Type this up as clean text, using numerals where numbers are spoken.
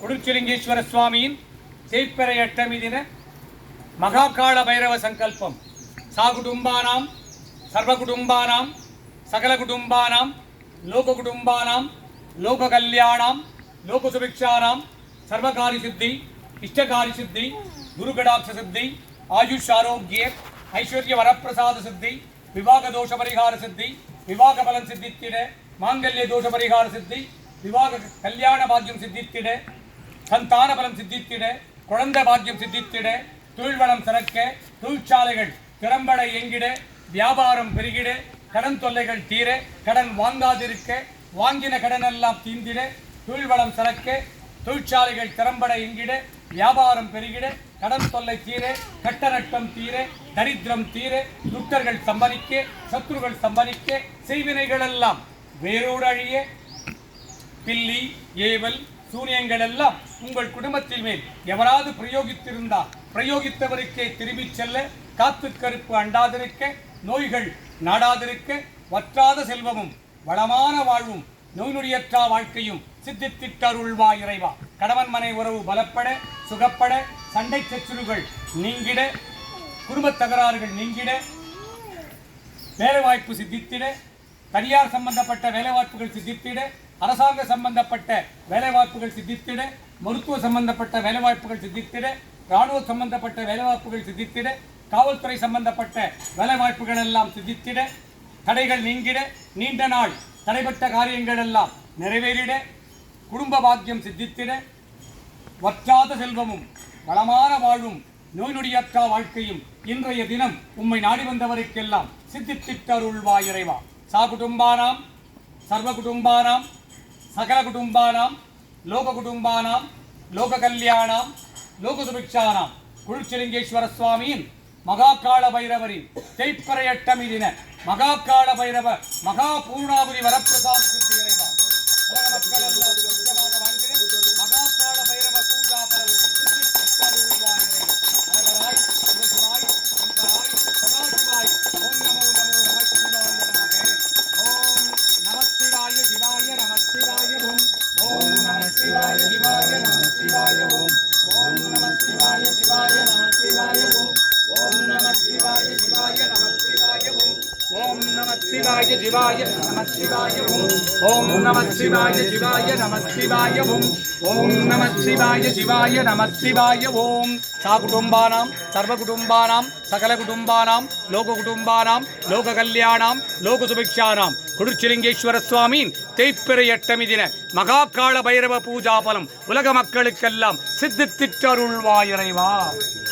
ಕುಡುಚಿಲಿಂಗೇಶ್ವರ ಸ್ವಾಮಿயின் தேய்பிறை அஷ்டமி தின மகாகால பைரவ சங்கல்பம் சாகுடும்பானாம் சர்வகுடும்பானாம் சகலகுடும்பானாம் லோககுடும்பானாம் லோககல்யாணாம் லோகசுபிக்ஷானாம் சர்வகாரி சித்தி இஷ்டகாரி சித்தி குருகடாட்ச சித்தி ஆயுஷ் ஆரோக்கிய ஐஸ்வர்ய வரப்பிரசாத சித்தி விவாக தோஷ பரிகார சித்தி விவாக பலன் சித்தித்திட மாங்கல்ய தோஷ பரிகார சித்தி விவாக கல்யாண பாக்கியம் சித்தித்திட சந்தான பலம் சித்தித்திட குழந்தை பாக்கியம் சித்தித்திட தொழில்வளம் சிறக்க தொழிற்சாலைகள் திறம்பட இயங்கிட வியாபாரம் பெருகிட கடன் தொல்லைகள் தீர கடன் வாங்காதிருக்க வாங்கின கடன் எல்லாம் தீந்திட தொழில்வளம் சிறக்க தொழிற்சாலைகள் திறம்பட இயங்கிட வியாபாரம் பெருகிட கடன் தொல்லை தீர கட்ட நட்டம் தீர தரித்திரம் தீர துட்டர்கள் சம்பனிக்க சத்துருகள் சம்பனிக்க செய்வினைகள் எல்லாம் வேரோடு அழிய பில்லி ஏவல் சூரியங்கள் எல்லாம் உங்கள் குடும்பத்தில் மேல் எவராது பிரயோகித்திருந்தால் பிரயோகித்தவருக்கே திரும்பிச் செல்ல காத்து கருப்பு அண்டாதிருக்க நோய்கள் நாடாதிருக்க வற்றாத செல்வமும் வளமான வாழ்வும் நோய் நொடியற்றா வாழ்க்கையும் சித்தித்திட்டருள்வா இறைவா. கணவன் மனை உறவு பலப்பட சுகப்பட சண்டை சச்சுறுகள் நீங்கிட குடும்ப தகராறுகள் நீங்கிட வேலைவாய்ப்பு சித்தித்திட தனியார் சம்பந்தப்பட்ட வேலைவாய்ப்புகள் சித்தித்திட அரசாங்க சம்பந்தப்பட்ட வேலைவாய்ப்புகள் சித்தித்திட மருத்துவ சம்பந்தப்பட்ட வேலைவாய்ப்புகள் சித்தித்திட இராணுவ சம்பந்தப்பட்ட வேலைவாய்ப்புகள் சித்தித்திட காவல்துறை சம்பந்தப்பட்ட வேலைவாய்ப்புகள் எல்லாம் சித்தித்திட தடைகள் நீங்கிட நீண்ட நாள் தடைப்பட்ட காரியங்கள் எல்லாம் நிறைவேறிட குடும்ப பாக்கியம் சித்தித்திட வற்றாத செல்வமும் வளமான வாழ்வும் நோய் நொடியற்றா வாழ்க்கையும் இன்றைய தினம் உம்மை நாடி வந்தவருக்கெல்லாம் சித்தித்திட்டருள்வாய் இறைவா. சாகுடும்பானாம் சர்வகுடும்பானாம் சகலகுடும்பானாம் லோககுடும்பானாம் லோககல்யாணாம் லோகசுபிக்ஷானாம் குழுச்சிலிங்கேஸ்வர சுவாமியின் மகாகால பைரவரின் தேய்பிறை அஷ்டமி தின மகாகால பைரவ மகா பூர்ணாபுரி வரப்பிரசாத சித்தி இறைவா. உலக மக்கள் எல்லாம் சுத்தமாக வாழ்ந்திட மகாகால பைரவ பூஜா பலம் சித்தித்திட்டருள்வாய் இறைவா. அழகராய் சிவாய் சங்கராய் சதாசிவாய் ஓம் நமோ நமோ நம சிவாய நமக ஓம் நமச்சிவாய சிவாய நமச்சிவாய ஓம் நமச்சிவாய சிவாய நமச்சிவாய ஓம் நமச்சிவாய சிவாய நமச்சிவாய ஓம் நமச்சிவாய சிவாய நமச்சிவாய ஓம் நமச்சிவாய சிவாய நமச்சிவாய ஓம் நமச்சிவாய சிவாய நமச்சிவாய ஓம் நமச்சிவாய சிவாய நமச்சிவாய ஓம். சாகுடும்பானாம் சர்வகுடும்பானாம் சகலகுடும்பானாம் லோககுடும்பானாம் லோககல்யாணாம் லோகசுபிக்ஷானாம் குடுச்சிலிங்கேஸ்வர சுவாமியின் தேய்பிறை அஷ்டமி தின மகாகால பைரவ பூஜா பலம் உலக மக்களுக்கெல்லாம் சித்தித்திட்டருள்வாய் இறைவா.